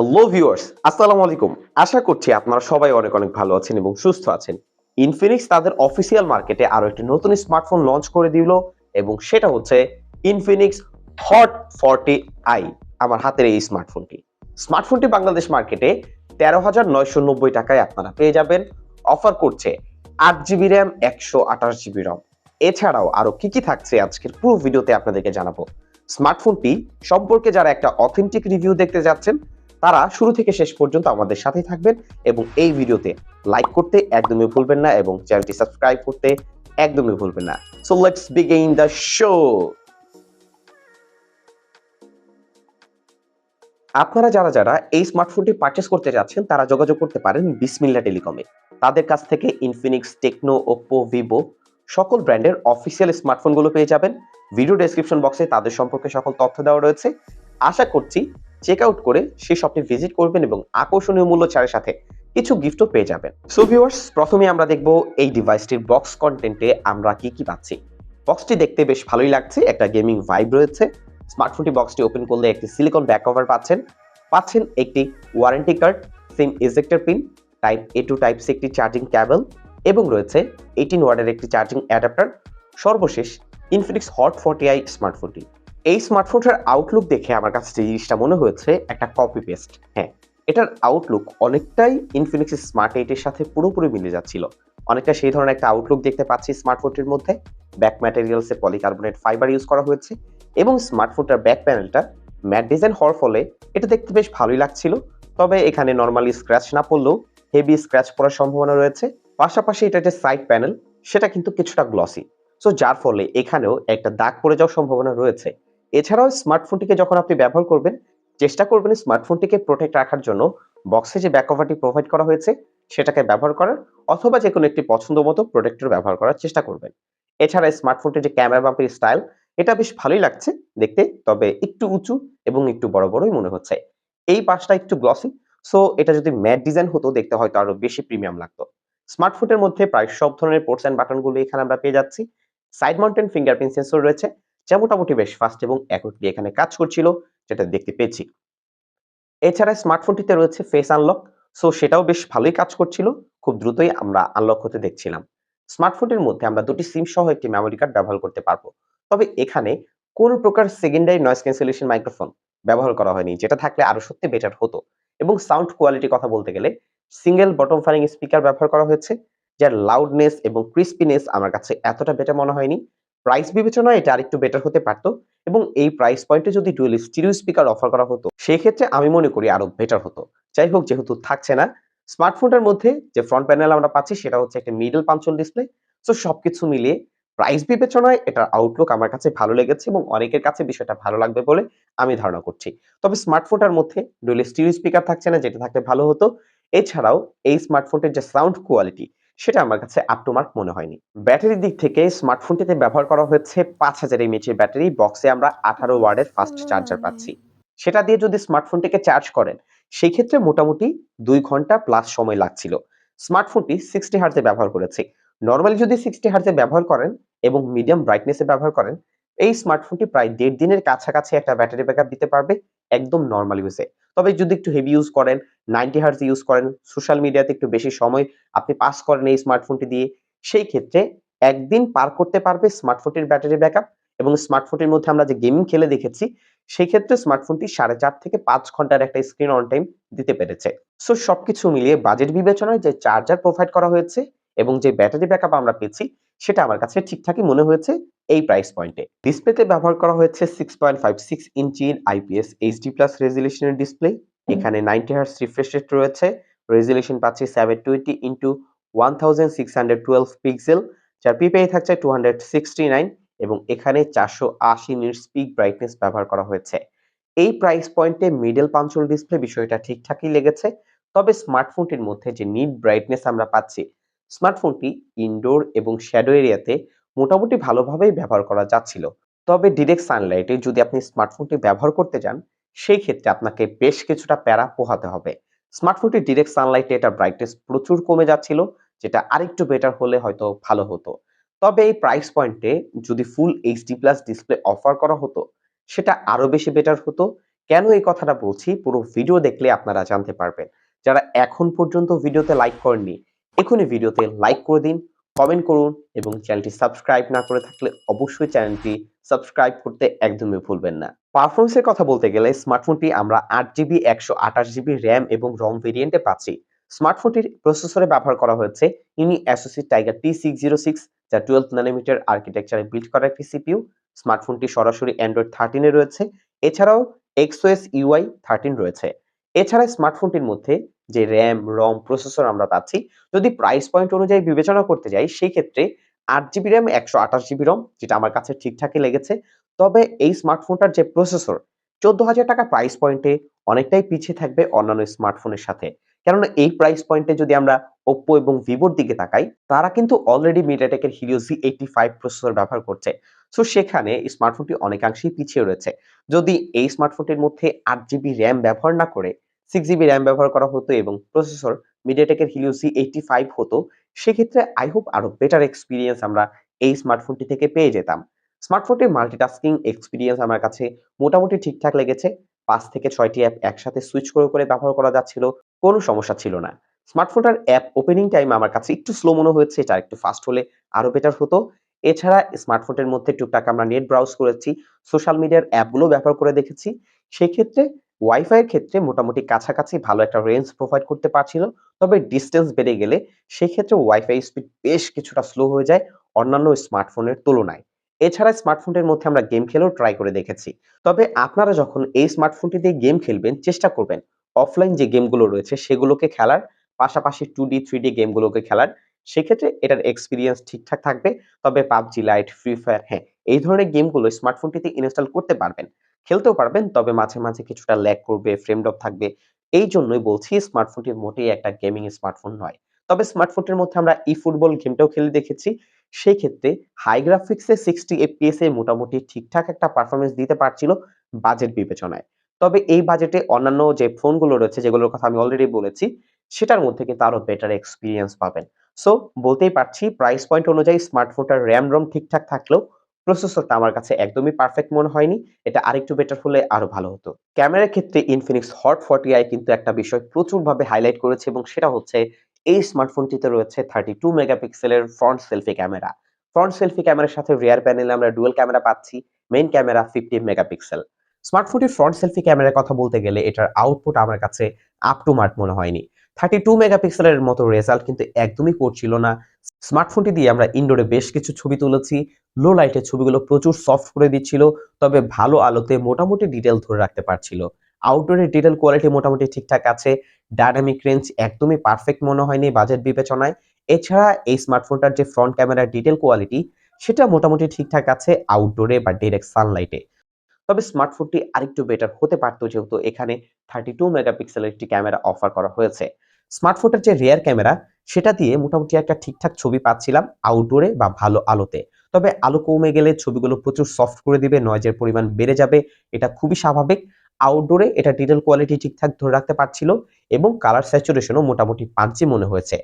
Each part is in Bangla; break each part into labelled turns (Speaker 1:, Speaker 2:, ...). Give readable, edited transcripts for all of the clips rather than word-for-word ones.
Speaker 1: হ্যালো ভিউয়ার্স, আসসালামু আলাইকুম। আশা করছি আপনারা সবাই অনেক অনেক ভালো আছেন এবং সুস্থ আছেন। ইনফিনিক্স তাদের অফিসিয়াল মার্কেটে আরো একটি নতুন স্মার্টফোন লঞ্চ করে দিল এবং সেটা হচ্ছে ইনফিনিক্স হট 40i। আমার হাতের এই স্মার্টফোনটি। স্মার্টফোনটি বাংলাদেশ মার্কেটে 13,990 টাকায় আপনারা পেয়ে যাবেন। অফার করছে 8 জিবি র্যাম, 128 জিবি রম। এছাড়াও আরো কি কি থাকছে আজকের পুরো ভিডিওতে আপনাদেরকে জানাবো। স্মার্টফোনটি সম্পর্কে যারা একটা অথেন্টিক রিভিউ দেখতে যাচ্ছেন তারা শুরু থেকে শেষ পর্যন্ত আমাদের সাথেই থাকবেন এবং এই ভিডিওতে লাইক করতে একদমই ভুলবেন না এবং চ্যানেলটি সাবস্ক্রাইব করতে একদমই ভুলবেন না। So let's begin the show. আপনারা যারা যারা এই স্মার্টফোনটি পারচেজ করতে যাচ্ছেন তারা যোগাযোগ করতে পারেন বিসমিল্লাহ টেলিকমে। তাদের কাছ থেকে ইনফিনিক্স, টেকনো, ওপ্পো, ভিভো সকল ব্র্যান্ডের অফিসিয়াল স্মার্টফোনগুলো পেয়ে যাবেন। ভিডিও ডেসক্রিপশন বক্সে তাদের সম্পর্কে সকল তথ্য দেওয়া রয়েছে। আশা করছি চেক আউট করে সেই শপটি ভিজিট করবেন এবং আকর্ষণীয় মূল্য ছাড়ের সাথে কিছু গিফটও পেয়ে যাবেন। সো ভিউয়ার্স, প্রথমে আমরা দেখব এই ডিভাইসটির বক্স কন্টেন্টে আমরা কি কি পাচ্ছি। বক্সটি দেখতে বেশ ভালোই লাগছে, একটা গেমিং ভাইব রয়েছে। স্মার্টফোনটি বক্সটি ওপেন করলে একটি সিলিকন ব্যাক কভার পাচ্ছেন একটি warranty card, SIM ejector pin, type A to type C একটি চার্জিং ক্যাবল এবং রয়েছে 18 ওয়াটের একটি চার্জিং অ্যাডাপ্টার। সর্বশেষ ইনফিনিক্স হট 40i স্মার্টফোনটি। এই স্মার্টফোনটার আউটলুক দেখে আমার কাছে যে জিনিসটা মনে হয়েছে একটা কপি পেস্ট। হ্যাঁ, এটার আউটলুক অনেকটাই ইনফিনিক্স স্মার্ট 8 এর সাথে পুরোপুরি মিলে যাচ্ছিল। অনেকটা সেই ধরনের একটা আউটলুক দেখতে পাচ্ছি স্মার্টফোনটির মধ্যে। ব্যাক ম্যাটেরিয়ালসে পলিকার্বনেট ফাইবার ইউজ করা হয়েছে এবং স্মার্টফোনটার ব্যাক প্যানেলটা ম্যাট ডিজাইন হওয়ার ফলে এটা দেখতে বেশ ভালোই লাগছিল। তবে এখানে নরমালি স্ক্র্যাচ না পড়লেও হেভি স্ক্র্যাচ পড়ার সম্ভাবনা রয়েছে। পাশাপাশি এটা যে সাইড প্যানেল সেটা কিন্তু কিছুটা গ্লসি, সো যার ফলে এখানেও একটা দাগ পড়ে যাওয়ার সম্ভাবনা রয়েছে। এছাড়াও স্মার্টফোনটিকে যখন আপনি ব্যবহার করবেন চেষ্টা করবেন স্মার্টফোনটিকে প্রোটেক্ট রাখার জন্য বক্সে যে ব্যাক কভারটি প্রোভাইড করা হয়েছে সেটাকে ব্যবহার করার, অথবা যে কোনো একটি পছন্দ মতো প্রোটেক্টর ব্যবহার করার চেষ্টা করবেন। এছাড়া স্মার্টফোনটির যে ক্যামেরা বাম্পের স্টাইল এটা বেশ ভালোই লাগছে দেখতে, তবে একটু উঁচু এবং একটু বড় বড়ই মনে হচ্ছে। এই পাশটা একটু গ্লসি, সো এটা যদি ম্যাট ডিজাইন হতো দেখতে হয়তো আরো বেশি প্রিমিয়াম লাগতো। স্মার্টফোনের মধ্যে প্রায় সব ধরনের পোর্টস এন্ড বাটনগুলো এখানে আমরা পেয়ে যাচ্ছি। সাইড মাউন্টেন ফিঙ্গারপ্রিন্ট সেন্সর রয়েছে যা মোটামুটি বেশ ফাস্ট এবং অ্যাকুরেটলি এখানে কাজ করছিল, যেটা দেখতে পেয়েছি। এছাড়া স্মার্টফোনটিতে রয়েছে ফেস আনলক, সো সেটাও বেশ ভালোই কাজ করছিল। খুব দ্রুতই আমরা আনলক হতে দেখছিলাম। স্মার্টফোনটির মধ্যে আমরা দুটি সিম সহ একটি মেমোরি কার্ড ব্যবহার করতে পারবো। তবে এখানে কোনো প্রকার সেকেন্ডারি নয়েজ ক্যান্সেলেশন মাইক্রোফোন ব্যবহার করা হয়নি, যেটা থাকলে আরো সত্যি বেটার হতো। এবং সাউন্ড কোয়ালিটি কথা বলতে গেলে সিঙ্গেল বটম ফারিং স্পিকার ব্যবহার করা হয়েছে, যার লাউডনেস এবং ক্রিস্পিনেস আমার কাছে এতটা বেটার মনে হয়নি। প্রাইস বিবেচনায় এটা আরেকটু বেটার হতে পারতো এবং এই প্রাইস পয়েন্টে যদি ডুয়াল স্টিরিও স্পিকার অফার করা হতো সেই ক্ষেত্রে আমি মনে করি আরো বেটার হতো। যাই হোক, যেহেতু থাকছে না, স্মার্টফোনটার মধ্যে যে ফ্রন্ট প্যানেল আমরা পাচ্ছি সেটা হচ্ছে একটা মিডল পাঞ্চল ডিসপ্লে। সো সবকিছু মিলিয়ে প্রাইস বিবেচনায় এটার আউটলুক আমার কাছে ভালো লেগেছে এবং অনেকের কাছে বিষয়টা ভালো লাগবে বলে আমি ধারণা করছি। তবে স্মার্টফোনটার মধ্যে ডুয়াল স্টিরিও স্পিকার থাকছে না, যেটা থাকলে ভালো হতো। এছাড়াও এই স্মার্টফোনটির যে সাউন্ড কোয়ালিটি সেটা আমার কাছে আপ টু মার্ক মনে হয়নি। ব্যাটারির দিক থেকে স্মার্টফোনটিতে ব্যবহার করা হয়েছে 5000 এমএএইচ এর ব্যাটারি। বক্সে আমরা 18 ওয়াটের ফাস্ট চার্জার পাচ্ছি। সেটা দিয়ে যদি স্মার্টফোনটিকে চার্জ করেন সেই ক্ষেত্রে মোটামুটি 2 ঘন্টা প্লাস সময় লাগছিল। স্মার্টফোনটি 60 হার্টজ এ ব্যবহার করেছে। নরমালি যদি 60 হার্টজ এ ব্যবহার করেন এবং মিডিয়াম ব্রাইটনেস এ ব্যবহার করেন, এই স্মার্টফোনটি প্রায় 1.5 দিনের কাছাকাছি একটা ব্যাটারি ব্যাকআপ দিতে পারবে একদম নরমাল ইউজে। তবে যদি একটু হেভি ইউজ করেন, 90 হার্টজ ইউজ করেন, সোশ্যাল মিডিয়াতে একটু বেশি সময় আপনি পাস করেন এই স্মার্টফোনটি দিয়ে, সেই ক্ষেত্রে একদিন পার করতে পারবে স্মার্টফোনটির ব্যাটারি ব্যাকআপ। এবং স্মার্টফোনটির মধ্যে আমরা যে গেমিং খেলে দেখেছি সেই ক্ষেত্রে স্মার্টফোনটি 4.5 থেকে 5 ঘন্টার একটা স্ক্রিন অন টাইম দিতে পেরেছে। সো সবকিছু মিলিয়ে বাজেট বিবেচনায় যে চার্জার প্রোভাইড করা হয়েছে এবং যে ব্যাটারি ব্যাকআপ আমরা পেয়েছি সেটা আমার কাছে ঠিকঠাকই মনে হয়েছে এই প্রাইস পয়েন্টে। ডিসপ্লেতে ব্যবহার করা হয়েছে 6.56 ইঞ্চির আইপিএস এইচডি প্লাস রেজুলেশনের ডিসপ্লে। এখানে 90 হার্টজ রিফ্রেশ রেট রয়েছে। রেজুলেশন পাচ্ছি 720 ইনটু 1612 পিক্সেল, যার পিপিআই থাকছে 269 এবং এখানে 480 নিটস পিক ব্রাইটনেস ব্যবহার করা হয়েছে। এই প্রাইস পয়েন্টে মিডল পাঞ্চল ডিসপ্লে বিষয়টা ঠিকঠাকই লেগেছে। তবে স্মার্টফোনটির মধ্যে যে নিট ব্রাইটনেস আমরা পাচ্ছি, স্মার্টফোনটি ইনডোর এবং শ্যাডো এরিয়াতে মোটামুটি ভালোভাবেই ব্যবহার করা যাচ্ছিল। তবে ডিরেক্ট সানলাইটে যদি আপনি স্মার্টফোনটি ব্যবহার করতে যান সেই ক্ষেত্রে আপনাকে বেশ কিছুটা প্যারা পোহাতে হবে। স্মার্টফোনটি ডিরেক্ট সানলাইটে এটা ব্রাইটনেস প্রচুর কমে যাচ্ছিল, যেটা আরেকটু বেটার হলে হয়তো ভালো হতো। তবে এই প্রাইস পয়েন্টে যদি full HD plus display offer করা হতো সেটা আরো বেশি বেটার হতো কেন এই কথাটা বলছি পুরো ভিডিও দেখলে আপনারা জানতে পারবেন। যারা এখন পর্যন্ত ভিডিওতে লাইক করেননি, এখনই ভিডিওতে লাইক করে দিন, কমেন্ট করুন এবং চ্যানেলটি সাবস্ক্রাইব না করে থাকলে অবশ্যই চ্যানেলটি সাবস্ক্রাইব করতে একদমই ভুলবেন না। পারফরম্যান্স এর কথা বলতে গেলে স্মার্টফোনটি আমরা 8GB 128GB RAM এবং ROM ভেরিয়েন্টে পাচ্ছি। স্মার্টফোনটির প্রসেসরে ব্যবহার করা হয়েছে Infinix Tiger T606 যা 12 ন্যানোমিটার আর্কিটেকচারে বিল্ড করা একটি সিপিইউ। স্মার্টফোনটি সরাসরি Android 13 এ রয়েছে। এছাড়াও XOS UI 13 রয়েছে। এছাড়া স্মার্টফোনটির মধ্যে যে RAM, ROM প্রসেসর আমরা পাচ্ছি, যদি প্রাইস পয়েন্ট অনুযায়ী বিবেচনা করতে যাই সেই ক্ষেত্রে 8GB RAM 128GB ROM যেটা আমার কাছে ঠিকঠাকই লেগেছে। তবে এই স্মার্টফোনটার যে প্রসেসর 14,000 টাকা প্রাইস পয়েন্টে অনেকটাই পিছিয়ে থাকবে অন্যান্য স্মার্টফোনের সাথে। কেননা এই প্রাইস পয়েন্টে যদি আমরা Oppo এবং Vivo র দিকে তাকাই, তারা কিন্তু অলরেডি MediaTek এর Helio Z85 প্রসেসর ব্যবহার করছে। সো সেখানে স্মার্টফোনটি অনেকাংশেই পিছিয়ে রয়েছে। যদি এই স্মার্টফোনটির মধ্যে 8GB RAM ব্যবহার না করে 6GB RAM ব্যবহার করা হতো এবং প্রসেসর MediaTek এর Helio Z85 হতো, সেক্ষেত্রে I hope আরো বেটার এক্সপেরিয়েন্স আমরা এই স্মার্টফোনটি থেকে পেয়ে যেতাম। স্মার্টফোনটির মাল্টিটাস্কিং এক্সপেরিয়েন্স আমার কাছে মোটামুটি ঠিকঠাক লেগেছে। ৫ থেকে ৬টি অ্যাপ একসাথে সুইচ করে ব্যবহার করা যাচ্ছিল। কোনো সমস্যা ছিল না। স্মার্টফোনটার অ্যাপ ওপেনিং টাইম আমার কাছে একটু স্লো মনে হয়েছে। এটা আরেকটু ফাস্ট হলে আরো বেটার হতো। এছাড়া স্মার্টফোনটির মধ্যে টুকটাক আমরা নেট ব্রাউজ করেছি, সোশ্যাল মিডিয়ার অ্যাপগুলো ব্যবহার করে দেখেছি। সেক্ষেত্রে ওয়াইফাই এর ক্ষেত্রে মোটামুটি কাছাকাছি ভালো একটা রেঞ্জ প্রোভাইড করতে পারছিল। তবে ডিসট্যান্স বেড়ে গেলে সেক্ষেত্রে ওয়াইফাই স্পিড বেশ কিছুটা স্লো হয়ে যায় অন্যান্য স্মার্টফোনের তুলনায়। এছাড়া স্মার্টফোনটির মধ্যে আমরা গেম খেলেও ট্রাই করে দেখেছি। তবে আপনারা যখন এই স্মার্টফোনটি দিয়ে গেম খেলবেন চেষ্টা করবেন অফলাইন যে গেমগুলো রয়েছে সেগুলোকে খেলার, পাশাপাশি 2D, 3D গেমগুলোকে খেলার। সেক্ষেত্রে এটার এক্সপেরিয়েন্স ঠিকঠাক থাকবে। তবে PUBG লাইট, Free Fire হ্যাঁ, এই ধরনের গেমগুলো স্মার্টফোনটিতে ইনস্টল করতে পারবেন। খেলতেও পারবেন তবে মাঝে কিছুটা ল্যাগ করবে, ফ্রেম ড্রপ থাকবে। এইজন্যই বলছি স্মার্টফোনটি মোটেই একটা গেমিং স্মার্টফোন নয়। তবে স্মার্টফোনটির মধ্যে আমরা ই-ফুটবল গেমটাও খেলে দেখেছি। সেক্ষেত্রে হাই গ্রাফিক্স এ 60 FPS এ মোটামুটি ঠিকঠাক একটা পারফরম্যান্স দিতে পারছিল বাজেট বিবেচনায়। তবে এই বাজেটে অন্যান্য যে ফোনগুলো রয়েছে যেগুলোর কথা আমি অলরেডি বলেছি, সেটার মধ্যে কিন্তু আরো বেটার এক্সপেরিয়েন্স পাবেন। সো বলতেই পারছি প্রাইস পয়েন্ট অনুযায়ী স্মার্টফোনটার RAM ROM ঠিকঠাক থাকলেও প্রসেসরটা আমার কাছে একদমই পারফেক্ট মনে হয়নি। এটা আরেকটু বেটার হলে আরো ভালো হতো। ক্যামেরার ক্ষেত্রে Infinix HOT 40i কিন্তু একটা বিষয় প্রচুরভাবে হাইলাইট করেছে এবং সেটা হচ্ছে এই স্মার্টফোনটিতে রয়েছে 32 মেগাপিক্সেলের front selfie camera. Front selfie ক্যামেরার সাথে রিয়ার প্যানেলে আমরা ডুয়াল ক্যামেরা পাচ্ছি। Main camera 50 megapixel. স্মার্টফোনটির ফ্রন্ট সেলফি ক্যামেরার কথা বলতে গেলে এটার আউটপুট আমার কাছে আপ টু মার্ক মনে হয়নি। 32 মেগাপিক্সেলের মতো রেজাল্ট কিন্তু একদমই করছিল না। স্মার্টফোনটি দিয়ে আমরা ইনডোরে বেশ কিছু ছবি তুলেছি। লো লাইটে ছবিগুলো প্রচুর সফট করে দিচ্ছিল। তবে ভালো আলোতে মোটামুটি ডিটেইল ধরে রাখতে পারছিল। আউটডোরের ডিটেইল কোয়ালিটি মোটামুটি ঠিকঠাক আছে। ডায়নামিক রেঞ্জ একদমই পারফেক্ট মনে হয়নি বাজেট বিবেচনায়। এছাড়া এই স্মার্টফোনটার যে ফ্রন্ট ক্যামেরার ডিটেইল কোয়ালিটি সেটা মোটামুটি ঠিকঠাক আছে আউটডোরে বা ডাইরেক্ট সানলাইটে। তবে স্মার্টফোনটি আরেকটু বেটার হতে পারত যেহেতু এখানে 32 মেগাপিক্সেলের একটি ক্যামেরা অফার করা হয়েছে। স্মার্টফোনটার যে রিয়ার ক্যামেরা সেটা দিয়ে মোটামুটি একটা ঠিকঠাক ছবি পাচ্ছিলাম আউটডোরে বা ভালো আলোতে। তবে আলো কমে গেলে ছবিগুলো প্রচুর সফট করে দিবে, নয়েজের পরিমাণ বেড়ে যাবে। এটা খুবই স্বাভাবিক। আউটডোরে এটা ডিটেইল কোয়ালিটি ঠিকঠাক ধরে রাখতে পারছিল এবং কালার স্যাচুরেশনও মোটামুটি পাঞ্চি মনে হয়েছে।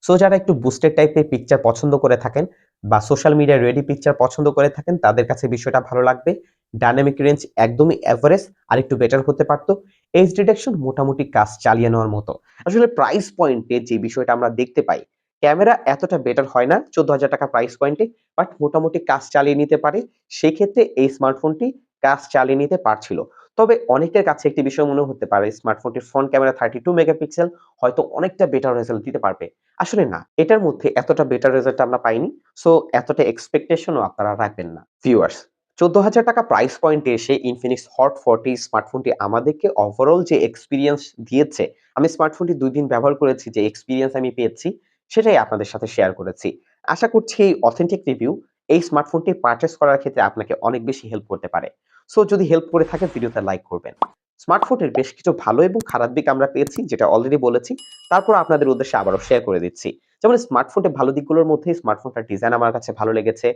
Speaker 1: সো যারা একটু বুস্টেড টাইপের পিকচার পছন্দ করে থাকেন বা সোশ্যাল মিডিয়া রেডি পিকচার পছন্দ করে থাকেন তাদের কাছে বিষয়টা ভালো লাগবে। ডায়নামিক রেঞ্জ একদমই এভারেজ, আরেকটু বেটার হতে পারত। এজ ডিটেকশন মোটামুটি কাজ চালিয়ে নেওয়ার মতো। আসলে প্রাইস পয়েন্টে যে বিষয়টা আমরা দেখতে পাই, ক্যামেরা এতটা বেটার হয় না 14,000 টাকা প্রাইস পয়েন্টে, বাট মোটামুটি কাজ চালিয়ে নিতে পারে। সেক্ষেত্রে এই স্মার্টফোনটি কাজ চালিয়ে নিতে পারছিল। তবে অনেকের কাছে একটি বিষয় মনে হতে পারে স্মার্টফোনটির ফ্রন্ট ক্যামেরা 32 মেগাপিক্সেল হয়তো অনেকটা বেটার রেজাল্ট দিতে পারবে। আসলে না, এটার মধ্যে এতটা বেটার রেজাল্ট আমরা পাইনি। সো এতটা এক্সপেকটেশনও আপনারা রাখবেন না। ভিউয়ার্স, 14,000 টাকা প্রাইস পয়েন্টে এসে Infinix HOT 40 স্মার্টফোনটি আমাদেরকে ওভারঅল যে এক্সপেরিয়েন্স দিয়েছে, আমি স্মার্টফোনটি ২ দিন ব্যবহার করেছি যে এক্সপেরিয়েন্স আমি পেয়েছি, সেটাই আপনাদের সাথে শেয়ার করেছি। আশা করছি এই অথেন্টিক রিভিউ এই স্মার্টফোনটি পারচেজ করার ক্ষেত্রে আপনাকে অনেক বেশি হেল্প করতে পারে। সো যদি হেল্প করে থাকে ভিডিওতে লাইক করবেন। স্মার্টফোনের বেশ কিছু ভালো এবং খারাপ দিক আমরা পেয়েছি যেটা অলরেডি বলেছি। তারপর আপনাদের উদ্দেশ্যে আবারও শেয়ার করে দিচ্ছি। যেমন স্মার্টফোনের ভালো দিকগুলোর মধ্যে স্মার্টফোনটার ডিজাইন আমার কাছে ভালো লেগেছে।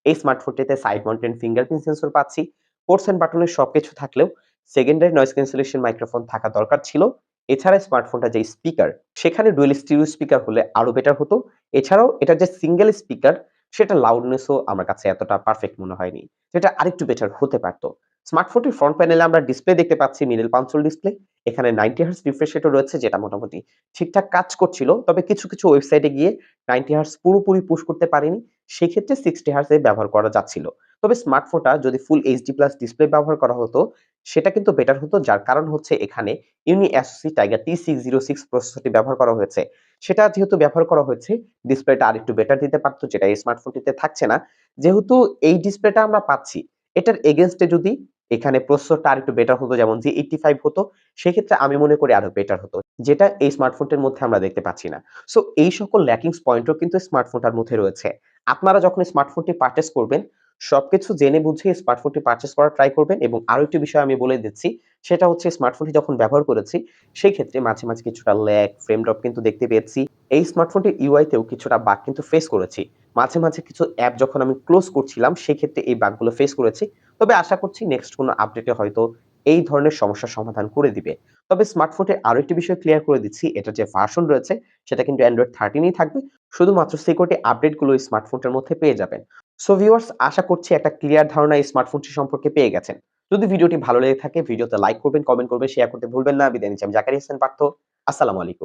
Speaker 1: এই স্মার্টফোনটিতে সাইড মাউন্টেড ফিঙ্গারপ্রিন্ট সেন্সর পাচ্ছি। পোর্টস অ্যান্ড বাটনের সবকিছু থাকলেও সেকেন্ডারি নয়েজ ক্যান্সেলেশন মাইক্রোফোন থাকা দরকার ছিল। এছাড়া স্মার্টফোনটা যে স্পিকার সেখানে ডুয়াল স্টিরিও স্পিকার হলে আরো বেটার হতো। এছাড়াও এটার যে সিঙ্গেল স্পিকার সেটা লাউডনেসও আমার কাছে এতটা পারফেক্ট মনে হয়নি। যেটা আরেকটু বেটার হতে পারত। স্মার্টফোনটির ফ্রন্ট প্যানেলে আমরা ডিসপ্লে দেখতে পাচ্ছি মিডল কনসোল ডিসপ্লে। এখানে 90 হার্টজ রিফ্রেশ রেটও রয়েছে যেটা মোটামুটি ঠিকঠাক কাজ করছিল। তবে কিছু ওয়েবসাইটে গিয়ে 90 হার্টজ পুরোপুরি পুশ করতে পারেনি। সেক্ষেত্রে 60 হার্টজ এ ব্যবহার করা যাচ্ছিল। তবে স্মার্টফোনটা যদি ফুল এইচডি প্লাস ডিসপ্লে ব্যবহার করা হতো, সেটা কিন্তু বেটার হতো। যার কারণ হচ্ছে এখানে ইউনিএসওসি টাইগার T606 প্রসেসরটি ব্যবহার করা হয়েছে। সেটা যেহেতু ব্যবহার করা হয়েছে, ডিসপ্লেটা আরেকটু বেটার দিতে পারত যেটা এই স্মার্টফোনটিতে থাকছে না। যেহেতু এই ডিসপ্লেটা আমরা পাচ্ছি, এটার এগেইনস্ট এ যদি এখানে প্রসেসরটা আরেকটু বেটার হতো যেমন G85 হতো, সেক্ষেত্রে আমি মনে করি আরো বেটার হতো। যেটা এই স্মার্টফোনটির মধ্যে আমরা দেখতে পাচ্ছি না। সো এই সকল ল্যাকিংস পয়েন্টও কিন্তু স্মার্টফোনটার মধ্যে রয়েছে। আপনারা যখন স্মার্টফোনটি পারচেজ করবেন, সবকিছু জেনে বুঝে স্মার্টফোনটি পারচেজ করার ট্রাই করবেন এবং আরো একটি বিষয় আমি বলে দিচ্ছি, সেটা হচ্ছে স্মার্টফোনটি যখন ব্যবহার করেছি, সেই ক্ষেত্রে মাঝে কিছুটা ল্যাগ, ফ্রেম ড্রপ কিন্তু দেখতে পেয়েছি। এই স্মার্টফোনটির ইউআই তেও কিছুটা বাগ কিন্তু ফেস করেছি। মাঝে কিছু অ্যাপ যখন আমি ক্লোজ করছিলাম, সেক্ষেত্রে এই বাগগুলো ফেস করেছি। তবে আশা করছি নেক্সট কোনো আপডেটে হয়তো এই ধরনের সমস্যার সমাধান করে দিবে। তবে স্মার্টফোনের আরো একটি বিষয় ক্লিয়ার করে দিচ্ছি, এটার যে ভার্সন রয়েছে সেটা কিন্তু Android 13 ই থাকবে। শুধুমাত্র সিকিউরিটি আপডেটগুলো এই স্মার্টফোনটার মধ্যে পেয়ে যাবেন। সো ভিউয়ার্স, আশা করছি একটা ক্লিয়ার ধারণা এই স্মার্টফোনটি সম্পর্কে পেয়ে গেছেন। যদি ভিডিওটি ভালো লেগে থাকে ভিডিওতে লাইক করবেন, কমেন্ট করবেন, শেয়ার করতে ভুলবেন না। বিদায় নিচ্ছি আমি জাকারিয়া হোসেন পার্থ। আসসালামু আলাইকুম।